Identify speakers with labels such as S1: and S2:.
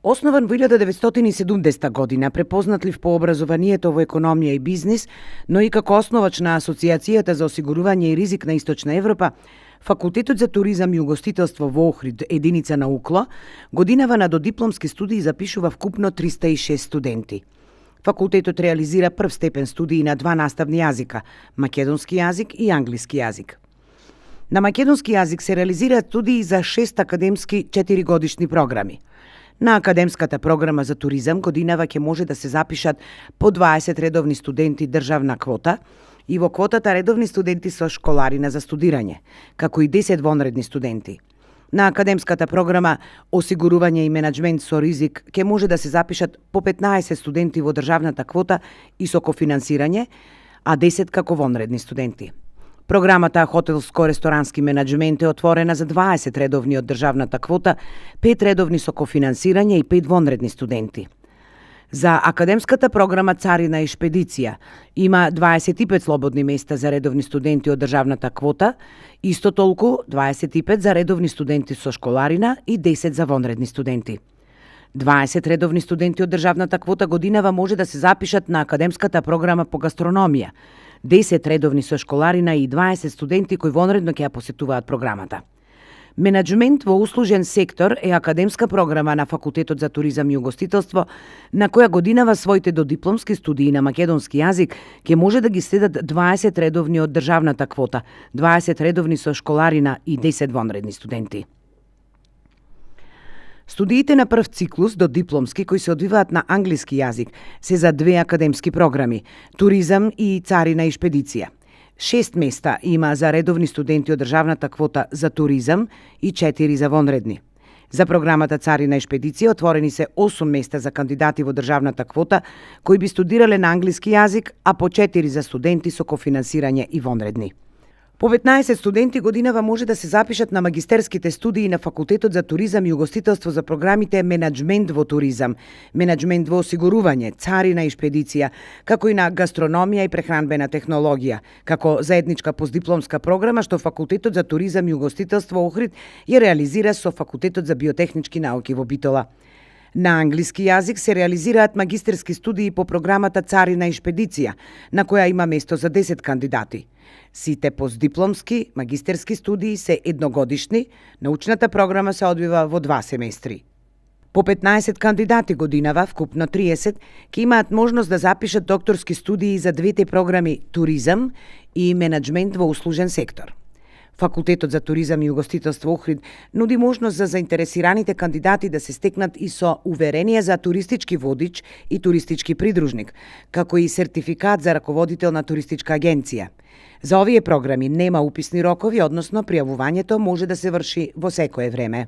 S1: Основан во 1970 година, препознатлив по образованието во економија и бизнис, но и како основач на Асоциацијата за осигурување и ризик на Источна Европа, Факултетот за туризам и угостителство во Охрид, единица на УКЛО, годинава на додипломски студии запишува вкупно 306 студенти. Факултетот реализира прв степен студии на два наставни јазика – македонски јазик и англиски јазик. На македонски јазик се реализираат студии за 6 академски 4-годишни програми. На академската програма за туризам годинава ќе може да се запишат по 20 редовни студенти државна квота и во квотата редовни студенти со школарина за студирање, како и 10 вонредни студенти. На академската програма осигурување и менаџмент со ризик ќе може да се запишат по 15 студенти во државната квота и со кофинансирање, а 10 како вонредни студенти. Програмата хотелско-ресторански менаџмент е отворена за 20 редовни од државната квота, 5 редовни со кофинансирање и 5 вонредни студенти. За академската програма Царина и шпедиција има 25 слободни места за редовни студенти од државната квота, исто толку 25 за редовни студенти со школарина и 10 за вонредни студенти. 20 редовни студенти од државната квота годинава може да се запишат на академската програма по гастрономија, 10 редовни со школарина и 20 студенти кои вонредно ќе ја посетуваат програмата. Менаџмент во услужен сектор е академска програма на Факултетот за туризам и угостителство, на која годинава своите додипломски студии на македонски јазик ќе може да ги следат 20 редовни од државната квота, 20 редовни со школарина и 10 вонредни студенти. Студиите на прв циклус до дипломски кои се одвиваат на англиски јазик се за две академски програми – туризам и царина и шпедиција. 6 места има за редовни студенти од државната квота за туризам и 4 за вонредни. За програмата Царина и шпедиција отворени се 8 места за кандидати во државната квота кои би студирале на англиски јазик, а по 4 за студенти со кофинансирање и вонредни. По 15 студенти годинава може да се запишат на магистерските студии на Факултетот за туризам и угостителство за програмите менаџмент во туризам, менаџмент во осигурување, царина и шпедиција, како и на гастрономија и прехранбена технологија, како заедничка постдипломска програма што Факултетот за туризам и угостителство Охрид ја реализира со Факултетот за биотехнички науки во Битола. На англиски јазик се реализираат магистерски студии по програмата Царина и шпедиција, на која има место за 10 кандидати. Сите постдипломски, магистерски студии се едногодишни, научната програма се одвива во 2 семестри. По 15 кандидати годинава, вкупно 30, ќе имаат можност да запишат докторски студии за двете програми туризам и менаџмент во услужен сектор. Факултетот за туризам и угостителство Охрид нуди можност за заинтересираните кандидати да се стекнат и со уверение за туристички водич и туристички придружник, како и сертификат за раководител на туристичка агенција. За овие програми нема уписни рокови, односно пријавувањето може да се врши во секое време.